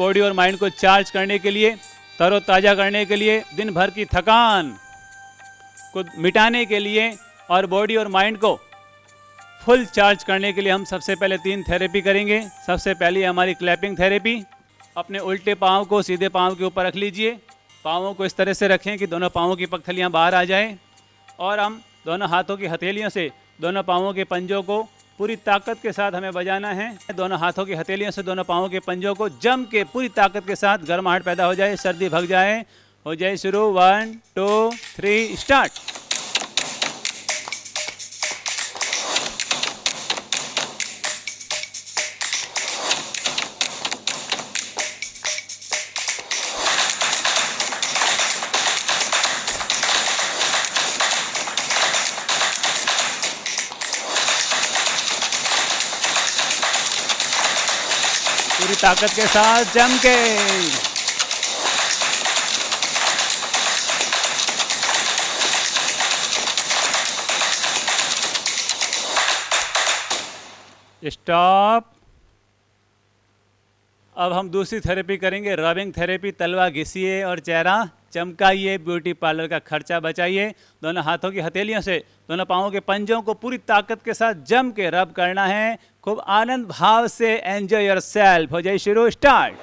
Body और mind को charge करने के लिए, तरोताज़ा करने के लिए, दिन भर की थकान को मिटाने के लिए और बॉडी और माइंड को फुल चार्ज करने के लिए हम सबसे पहले 3 थेरेपी करेंगे। सबसे पहले हमारी क्लैपिंग थेरेपी। अपने उल्टे पाँव को सीधे पाँव के ऊपर रख लीजिए। पाँवों को इस तरह से रखें कि दोनों पाँवों की पगथलियाँ बाहर आ जाएं और हम दोनों हाथों की हथेलियों से दोनों पाँवों के पंजों को पूरी ताकत के साथ हमें बजाना है। दोनों हाथों की हथेलियों से दोनों पाँवों के पंजों को जम के पूरी ताकत के साथ गर्माहट पैदा हो जाए, सर्दी भग जाए। हो जाए शुरू। 1 2 3 स्टार्ट। पूरी ताकत के साथ जम के। स्टॉप। अब हम दूसरी थेरेपी करेंगे, रबिंग थेरेपी। तलवा घिसिए और चेहरा चमकाइए, ब्यूटी पार्लर का खर्चा बचाइए। दोनों हाथों की हथेलियों से दोनों पाँवों के पंजों को पूरी ताकत के साथ जम के रब करना है। खूब आनंद भाव से एंजॉय योरसेल्फ। हो जाए शुरू। स्टार्ट।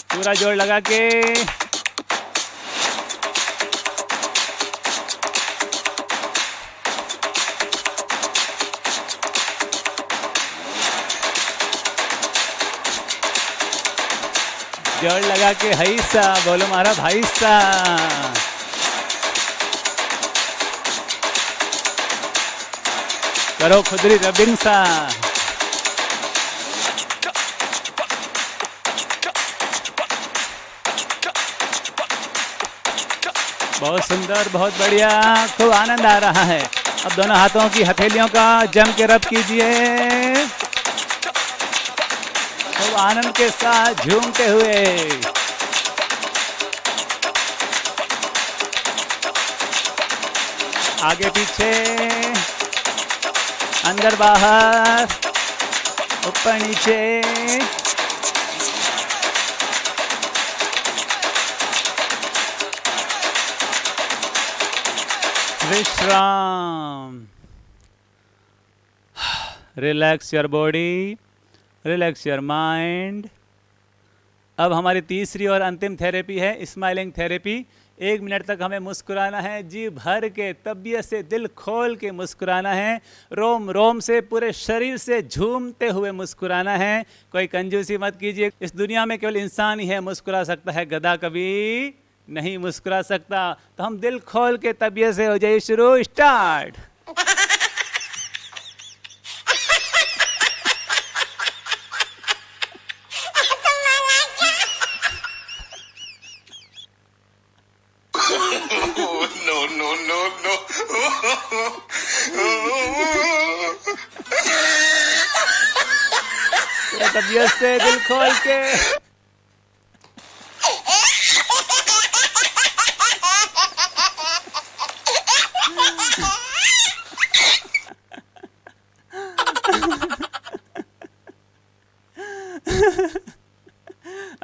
पूरा जोर लगा के। जोर लगा के हैसा बोलो मारा भाईसा। करो खुदरी रबिंग सा। बहुत सुंदर, बहुत बढ़िया, खूब आनंद आ रहा है। अब दोनों हाथों की हथेलियों का जम के रब कीजिए, खूब आनंद के साथ झूमते हुए। आगे पीछे, अंदर बाहर, ऊपर नीचे। विश्राम। Relax your body, relax your mind. अब हमारी तीसरी और अंतिम थेरेपी है स्माइलिंग थेरेपी। 1 मिनट तक हमें मुस्कुराना है, जी भर के, तबीयत से, दिल खोल के मुस्कुराना है। रोम रोम से, पूरे शरीर से झूमते हुए मुस्कुराना है। कोई कंजूसी मत कीजिए। इस दुनिया में केवल इंसान ही है मुस्कुरा सकता है, गधा कभी नहीं मुस्कुरा सकता। तो हम दिल खोल के तबीयत से हो जाइए शुरू। स्टार्ट। तबीयत से, दिल खोल के।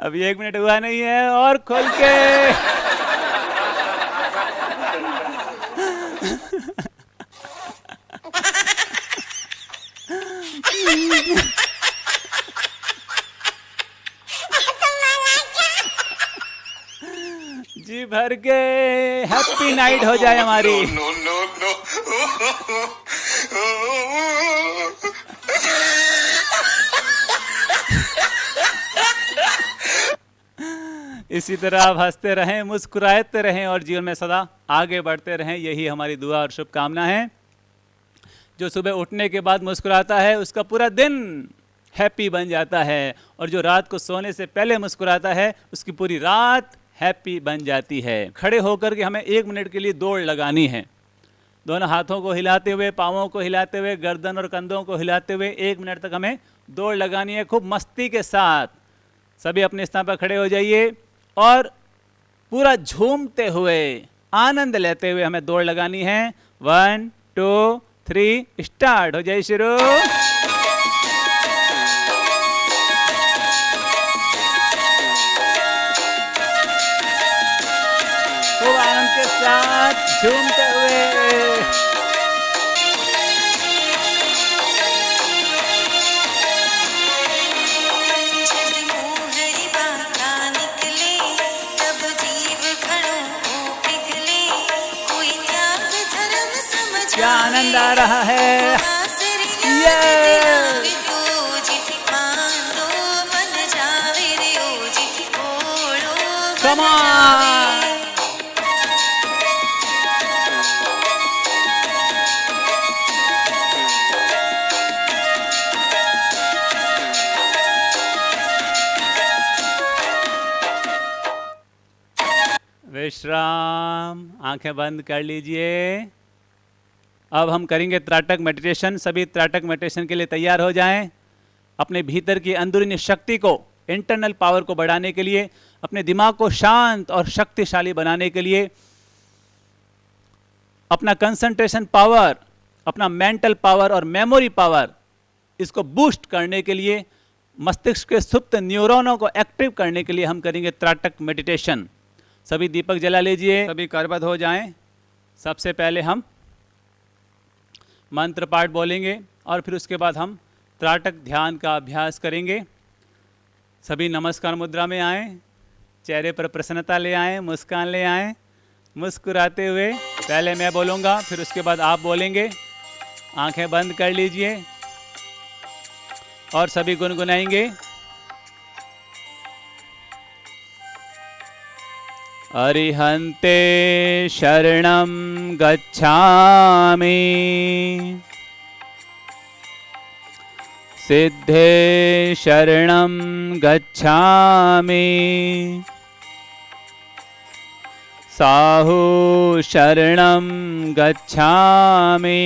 अभी 1 मिनट हुआ नहीं है, और खोल के। जी भर के हैप्पी नाइट हो जाए हमारी। इसी तरह आप हंसते रहें, मुस्कुराते रहें और जीवन में सदा आगे बढ़ते रहें। यही हमारी दुआ और शुभकामना है। जो सुबह उठने के बाद मुस्कुराता है उसका पूरा दिन हैप्पी बन जाता है, और जो रात को सोने से पहले मुस्कुराता है उसकी पूरी रात हैप्पी बन जाती है। खड़े होकर के हमें 1 मिनट के लिए दौड़ लगानी है। दोनों हाथों को हिलाते हुए, पाँवों को हिलाते हुए, गर्दन और कंधों को हिलाते हुए 1 मिनट तक हमें दौड़ लगानी है, खूब मस्ती के साथ। सभी अपने स्थान पर खड़े हो जाइए और पूरा झूमते हुए, आनंद लेते हुए हमें दौड़ लगानी है। 1 2 3 स्टार्ट हो जाए शुरू। खूब आनंद के साथ झूमते हुए। क्या आनंद आ रहा है। Come on. विश्राम, आंखें बंद कर लीजिए। अब हम करेंगे त्राटक मेडिटेशन। सभी त्राटक मेडिटेशन के लिए तैयार हो जाएं। अपने भीतर की अंदरूनी शक्ति को, इंटरनल पावर को बढ़ाने के लिए, अपने दिमाग को शांत और शक्तिशाली बनाने के लिए, अपना कंसंट्रेशन पावर, अपना मेंटल पावर और मेमोरी पावर, इसको बूस्ट करने के लिए, मस्तिष्क के सुप्त न्यूरॉनों को एक्टिव करने के लिए हम करेंगे त्राटक मेडिटेशन। सभी दीपक जला लीजिए, सभी करबद्ध हो जाएं। सबसे पहले हम मंत्र पाठ बोलेंगे और फिर उसके बाद हम त्राटक ध्यान का अभ्यास करेंगे। सभी नमस्कार मुद्रा में आएँ, चेहरे पर प्रसन्नता ले आएँ, मुस्कान ले आएँ, मुस्कुराते हुए। पहले मैं बोलूँगा, फिर उसके बाद आप बोलेंगे। आंखें बंद कर लीजिए और सभी गुनगुनाएंगे। अरिहन्ते शरणं गच्छामि, सिद्धे शरणं गच्छामि, साहु शरणं गच्छामि,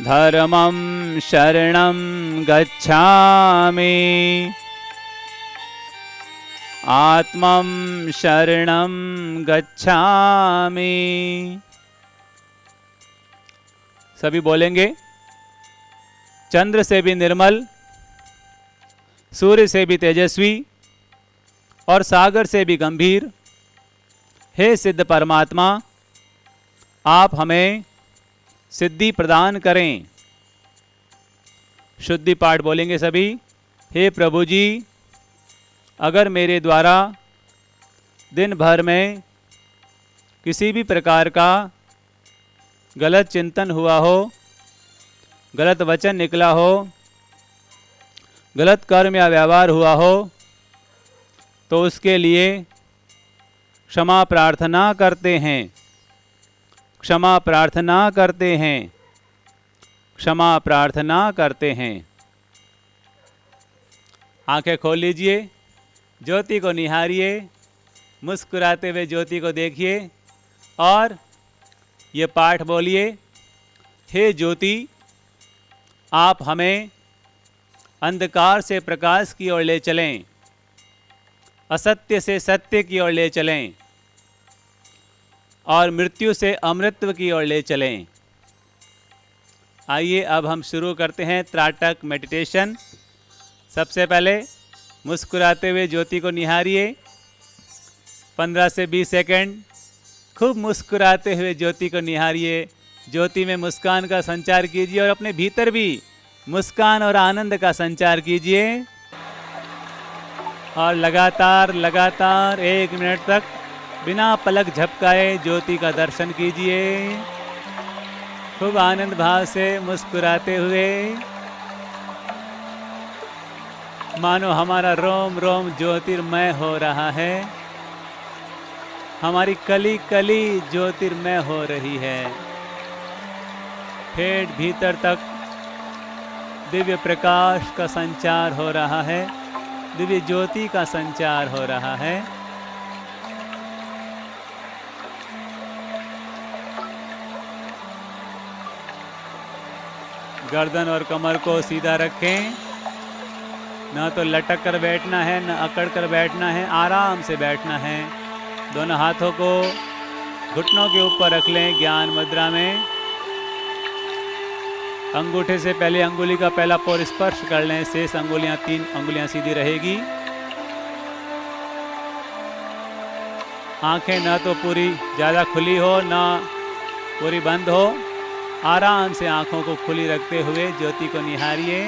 धर्मं शरणं गच्छामि, आत्मं शरणं गच्छामि। सभी बोलेंगे। चंद्र से भी निर्मल, सूर्य से भी तेजस्वी और सागर से भी गंभीर हे सिद्ध परमात्मा, आप हमें सिद्धि प्रदान करें। शुद्धि पाठ बोलेंगे सभी। हे प्रभु जी, अगर मेरे द्वारा दिन भर में किसी भी प्रकार का गलत चिंतन हुआ हो, गलत वचन निकला हो, गलत कर्म या व्यवहार हुआ हो, तो उसके लिए क्षमा प्रार्थना करते हैं, क्षमा प्रार्थना करते हैं, क्षमा प्रार्थना करते हैं। आंखें खोल लीजिए, ज्योति को निहारिए, मुस्कुराते हुए ज्योति को देखिए और ये पाठ बोलिए। हे ज्योति, आप हमें अंधकार से प्रकाश की ओर ले चलें, असत्य से सत्य की ओर ले चलें और मृत्यु से अमृतत्व की ओर ले चलें। आइए अब हम शुरू करते हैं त्राटक मेडिटेशन। सबसे पहले मुस्कुराते हुए ज्योति को निहारिए। 15 से 20 सेकंड खूब मुस्कुराते हुए ज्योति को निहारिए। ज्योति में मुस्कान का संचार कीजिए और अपने भीतर भी मुस्कान और आनंद का संचार कीजिए। और लगातार 1 मिनट तक बिना पलक झपकाए ज्योति का दर्शन कीजिए। खूब आनंद भाव से मुस्कुराते हुए, मानो हमारा रोम रोम ज्योतिर्मय हो रहा है, हमारी कली कली ज्योतिर्मय हो रही है। ठेठ भीतर तक दिव्य प्रकाश का संचार हो रहा है, दिव्य ज्योति का संचार हो रहा है। गर्दन और कमर को सीधा रखें, न तो लटक कर बैठना है, न अकड़ कर बैठना है, आराम से बैठना है। दोनों हाथों को घुटनों के ऊपर रख लें ज्ञान मुद्रा में। अंगूठे से पहले अंगुली का पहला पोर स्पर्श कर लें, शेष अंगुलियां 3 अंगुलियां सीधी रहेगी। आंखें ना तो पूरी ज़्यादा खुली हो ना पूरी बंद हो, आराम से आंखों को खुली रखते हुए ज्योति को निहारिए।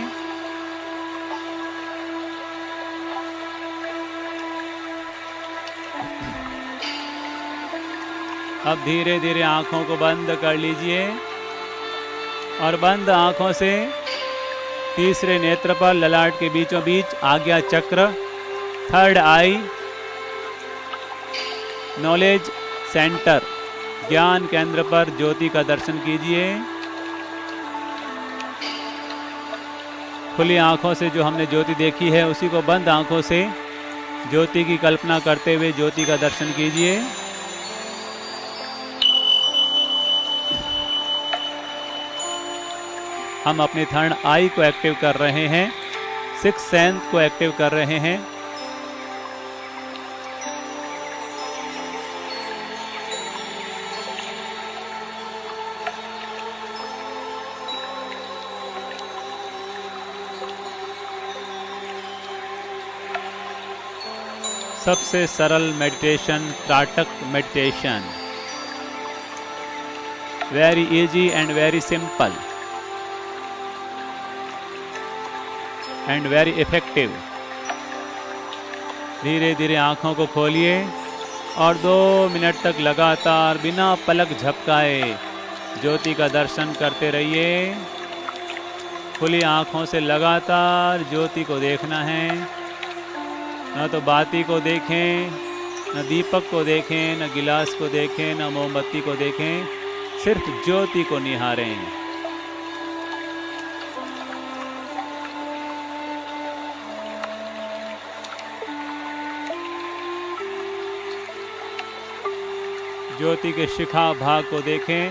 अब धीरे धीरे आंखों को बंद कर लीजिए और बंद आंखों से तीसरे नेत्र पर ललाट के बीचों बीच आज्ञा चक्र, थर्ड आई, नॉलेज सेंटर, ज्ञान केंद्र पर ज्योति का दर्शन कीजिए। खुली आंखों से जो हमने ज्योति देखी है उसी को बंद आंखों से ज्योति की कल्पना करते हुए ज्योति का दर्शन कीजिए। हम अपनी थर्ड आई को एक्टिव कर रहे हैं, सिक्स सेंस को एक्टिव कर रहे हैं। सबसे सरल meditation tratak meditation, very easy and very simple and very effective. धीरे धीरे आंखों को खोलिए और 2 मिनट तक लगातार बिना पलक झपकाए ज्योति का दर्शन करते रहिए। खुली आंखों से लगातार ज्योति को देखना है। न तो बाती को देखें, न दीपक को देखें, न गिलास को देखें, न मोमबत्ती को देखें, सिर्फ ज्योति को निहारें। ज्योति के शिखा भाग को देखें,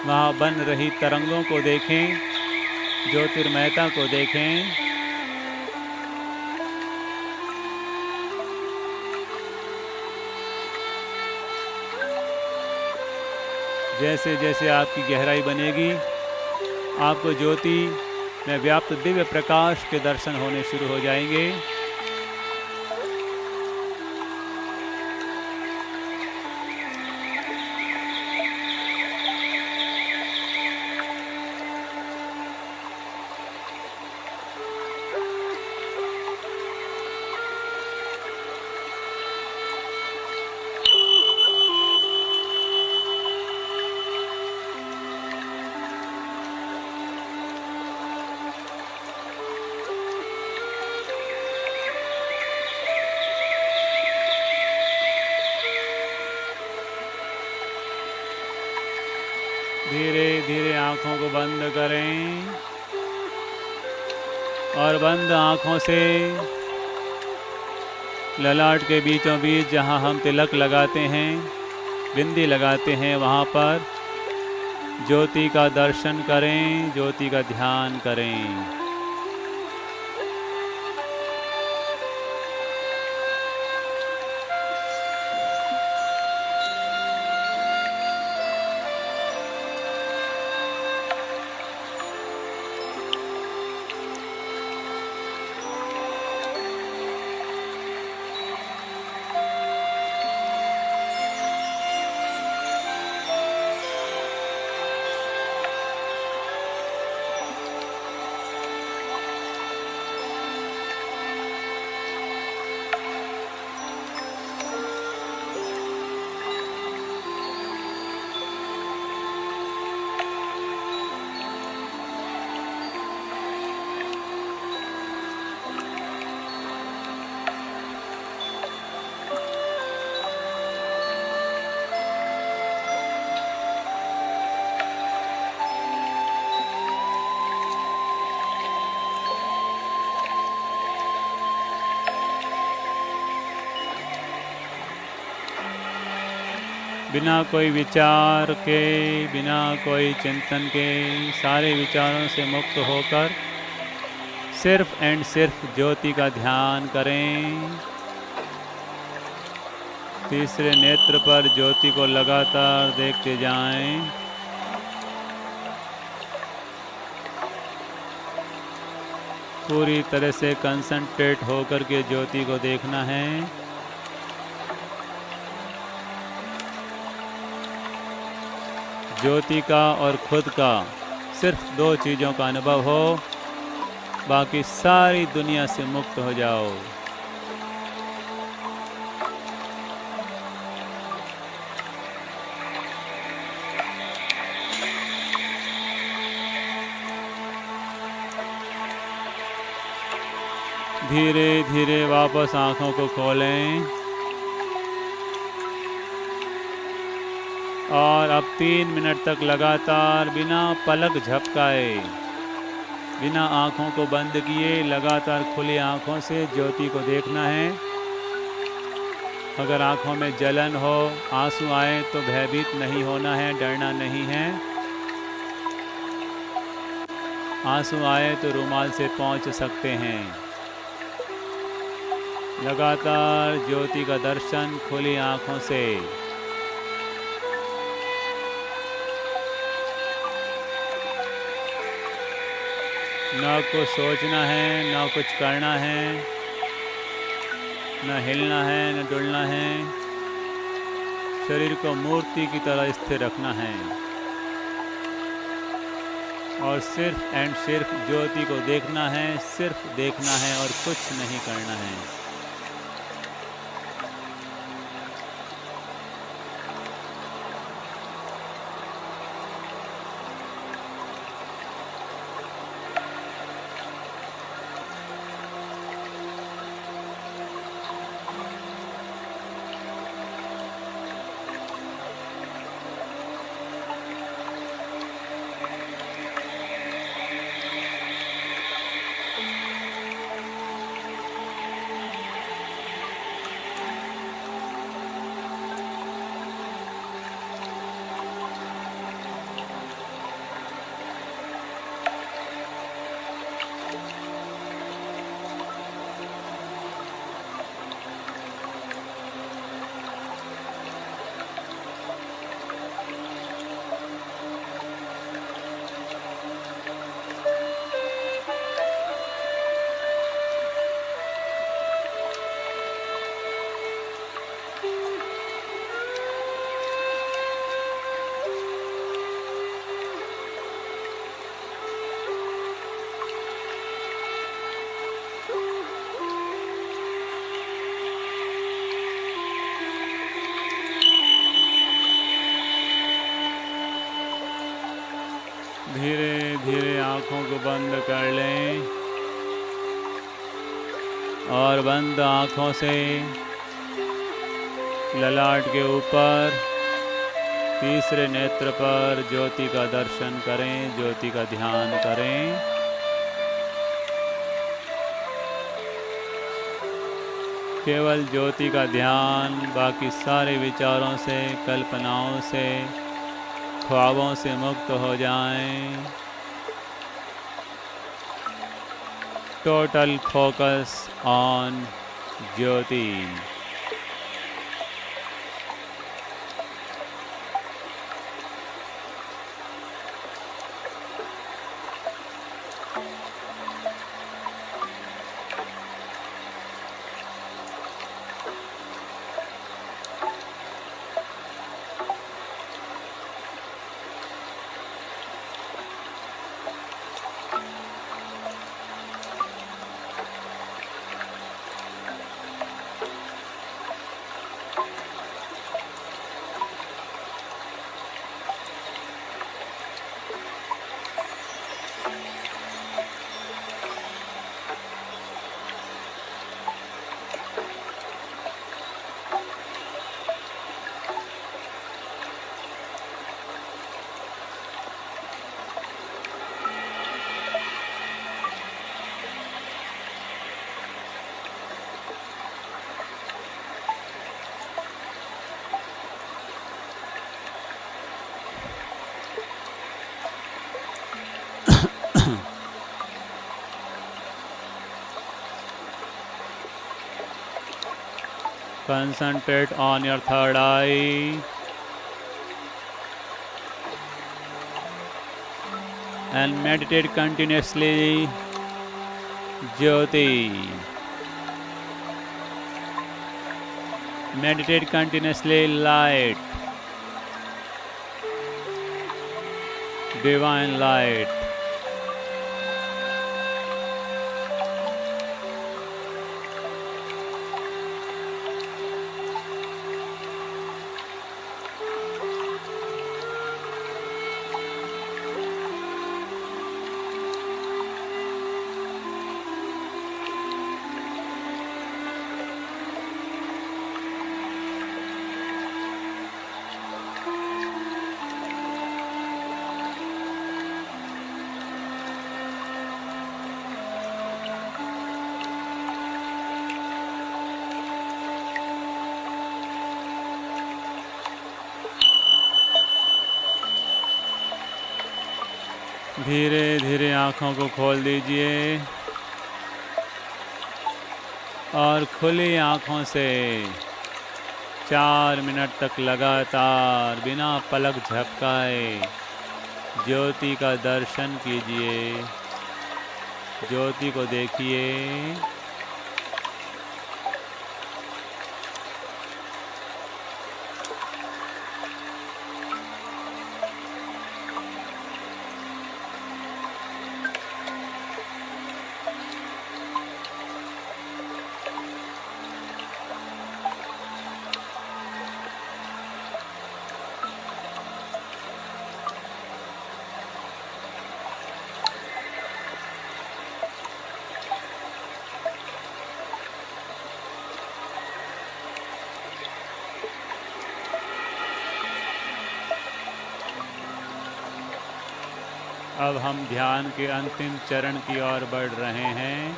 वहाँ बन रही तरंगों को देखें, ज्योतिर्मयता को देखें। जैसे जैसे आपकी गहराई बनेगी, आपको ज्योति में व्याप्त दिव्य प्रकाश के दर्शन होने शुरू हो जाएंगे। धीरे धीरे आंखों को बंद करें और बंद आंखों से ललाट के बीचों बीच जहां हम तिलक लगाते हैं, बिंदी लगाते हैं, वहां पर ज्योति का दर्शन करें, ज्योति का ध्यान करें। बिना कोई विचार के, बिना कोई चिंतन के, सारे विचारों से मुक्त होकर सिर्फ एंड सिर्फ ज्योति का ध्यान करें। तीसरे नेत्र पर ज्योति को लगातार देखते जाएं। पूरी तरह से कंसंट्रेट होकर के ज्योति को देखना है। ज्योति का और खुद का सिर्फ 2 चीज़ों का अनुभव हो, बाकी सारी दुनिया से मुक्त हो जाओ। धीरे धीरे वापस आंखों को खोलें और अब 3 मिनट तक लगातार बिना पलक झपकाए, बिना आंखों को बंद किए, लगातार खुली आंखों से ज्योति को देखना है। अगर आंखों में जलन हो, आंसू आए तो भयभीत नहीं होना है, डरना नहीं है। आंसू आए तो रुमाल से पोंछ सकते हैं। लगातार ज्योति का दर्शन खुली आंखों से। न कुछ सोचना है, न कुछ करना है, न हिलना है, न डुलना है। शरीर को मूर्ति की तरह स्थिर रखना है और सिर्फ एंड सिर्फ ज्योति को देखना है, सिर्फ देखना है और कुछ नहीं करना है। धीरे धीरे आंखों को बंद कर लें और बंद आंखों से ललाट के ऊपर तीसरे नेत्र पर ज्योति का दर्शन करें, ज्योति का ध्यान करें। केवल ज्योति का ध्यान, बाकी सारे विचारों से, कल्पनाओं से, ख्वाबों से मुक्त हो जाएं। Total focus on Jyoti. Concentrate on your third eye and meditate continuously. Jyoti. Meditate continuously. Light. Divine light. धीरे धीरे आँखों को खोल दीजिए और खुली आँखों से 4 मिनट तक लगातार बिना पलक झपकाए ज्योति का दर्शन कीजिए। ज्योति को देखिए। अब हम ध्यान के अंतिम चरण की ओर बढ़ रहे हैं।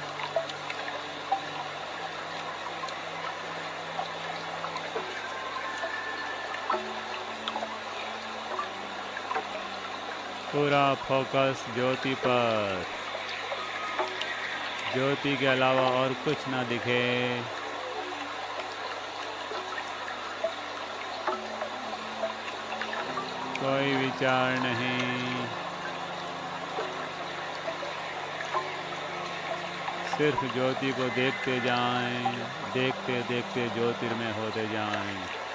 पूरा फोकस ज्योति पर। ज्योति के अलावा और कुछ ना दिखे। कोई विचार नहीं। सिर्फ ज्योति को देखते जाएं, देखते देखते ज्योतिर्मय होते जाएं।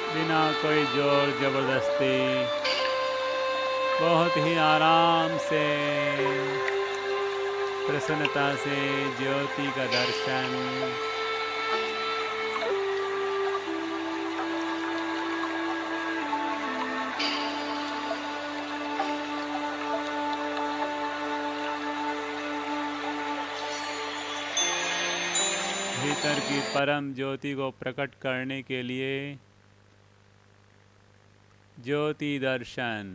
बिना कोई जोर जबरदस्ती, बहुत ही आराम से, प्रसन्नता से ज्योति का दर्शन। भीतर की परम ज्योति को प्रकट करने के लिए ज्योति दर्शन।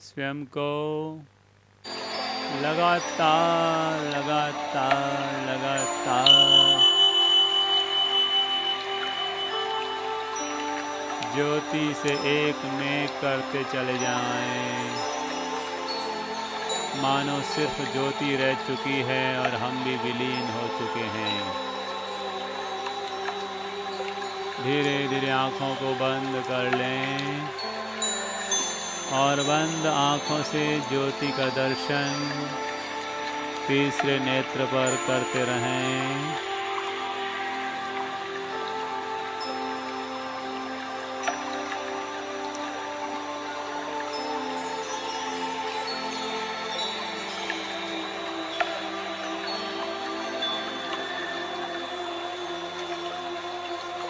स्वयं को लगातार लगातार लगातार ज्योति से एक में करते चले जाएं। मानो सिर्फ ज्योति रह चुकी है और हम भी विलीन हो चुके हैं। धीरे धीरे आँखों को बंद कर लें और बंद आँखों से ज्योति का दर्शन तीसरे नेत्र पर करते रहें।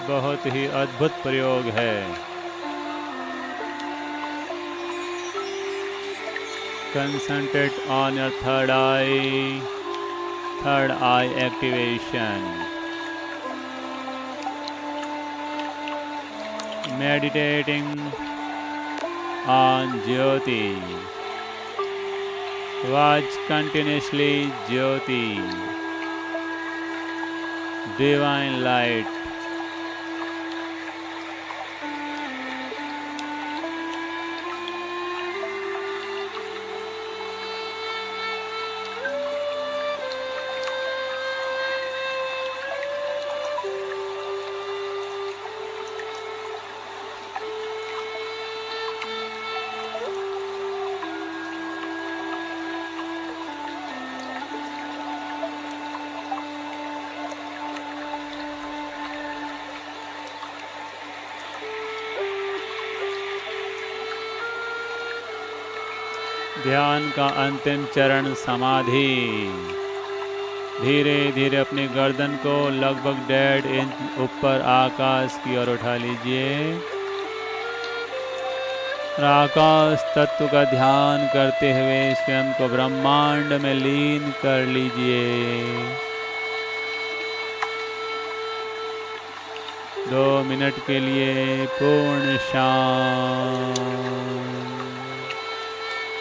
बहुत ही अद्भुत प्रयोग है। Concentrate on your third eye activation. Meditating on Jyoti. Watch continuously Jyoti, divine light. ध्यान का अंतिम चरण समाधि। धीरे धीरे अपनी गर्दन को लगभग 1.5 इंच ऊपर आकाश की ओर उठा लीजिए और आकाश तत्व का ध्यान करते हुए स्वयं को ब्रह्मांड में लीन कर लीजिए। 2 मिनट के लिए पूर्ण शांत,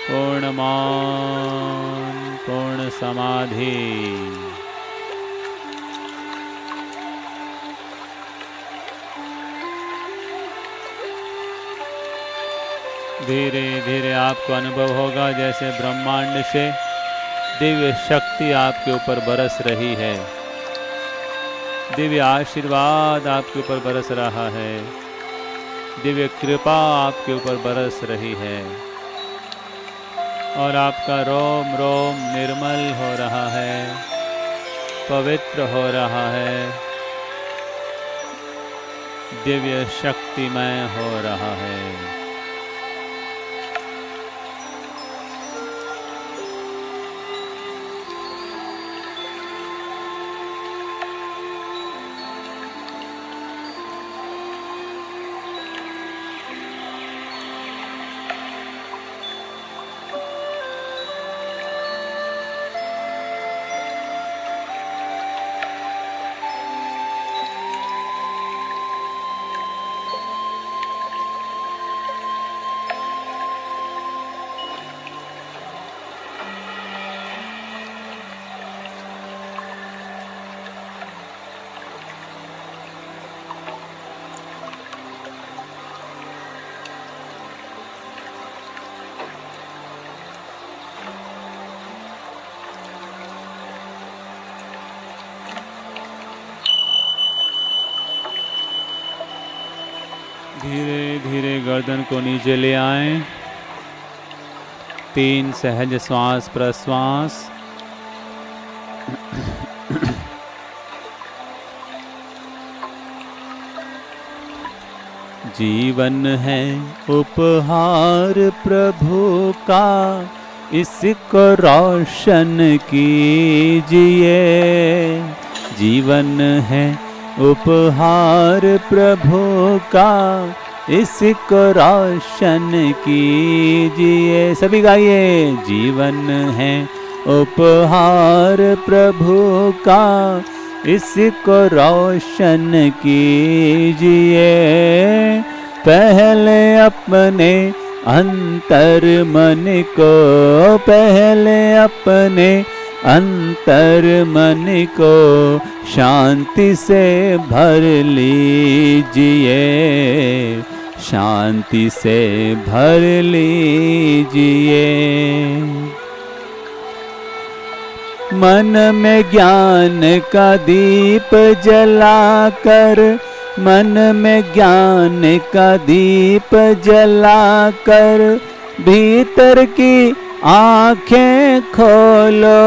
पूर्ण मौन, पूर्ण समाधि। धीरे धीरे आपको अनुभव होगा जैसे ब्रह्मांड से दिव्य शक्ति आपके ऊपर बरस रही है, दिव्य आशीर्वाद आपके ऊपर बरस रहा है, दिव्य कृपा आपके ऊपर बरस रही है और आपका रोम रोम निर्मल हो रहा है, पवित्र हो रहा है, दिव्य शक्तिमय हो रहा है। धीरे धीरे गर्दन को नीचे ले आएं। 3 सहज श्वास प्रश्वास। जीवन है उपहार प्रभु का, इसको रोशन कीजिए। जीवन है उपहार प्रभु का, इसको रोशन कीजिए। सभी गाइए। जीवन है उपहार प्रभु का, इसको रोशन कीजिए। पहले अपने अंतर मन को, पहले अपने अंतर मन को शांति से भर लीजिए, शांति से भर लीजिए। मन में ज्ञान का दीप जलाकर, मन में ज्ञान का दीप जलाकर, भीतर की आँखें खोलो,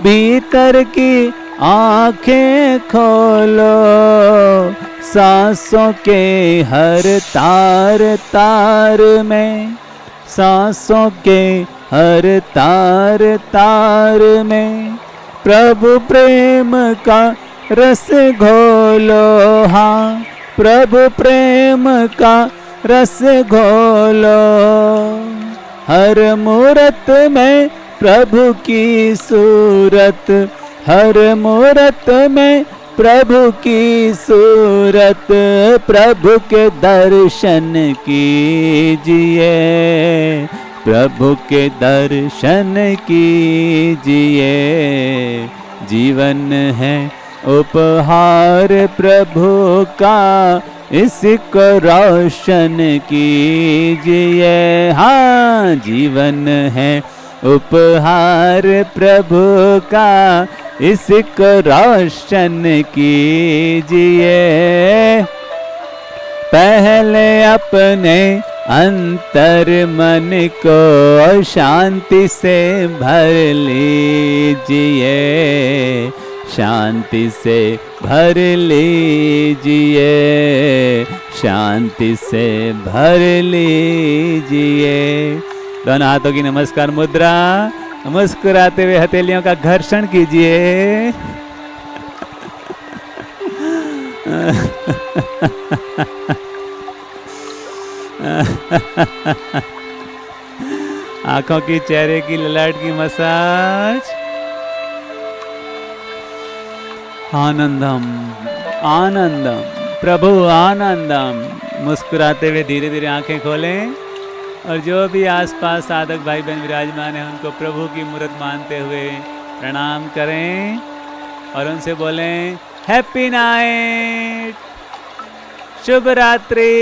भीतर की आँखें खोलो। सांसों के हर तार तार में, सांसों के हर तार तार में प्रभु प्रेम का रस घोलो। हाँ, प्रभु प्रेम का रस घोलो। हर मूरत में प्रभु की सूरत, हर मूरत में प्रभु की सूरत, प्रभु के दर्शन कीजिए, प्रभु के दर्शन कीजिए। जीवन है उपहार प्रभु का, इसको रोशन कीजिए। हाँ, जीवन है उपहार प्रभु का, इसको रोशन कीजिए। पहले अपने अंतर मन को शांति से भर लीजिए, शांति से भर लीजिए, शांति से भर लीजिए। दोनों हाथों की नमस्कार मुद्रा, मुस्कुराते हुए हथेलियों का घर्षण कीजिए। आंखों की, चेहरे की, ललाट की मसाज। आनंदम आनंदम प्रभु आनंदम। मुस्कुराते हुए धीरे धीरे आंखें खोलें और जो भी आसपास साधक भाई बहन विराजमान हैं उनको प्रभु की मूर्त मानते हुए प्रणाम करें और उनसे बोलें हैप्पी नाइट, शुभ रात्रि।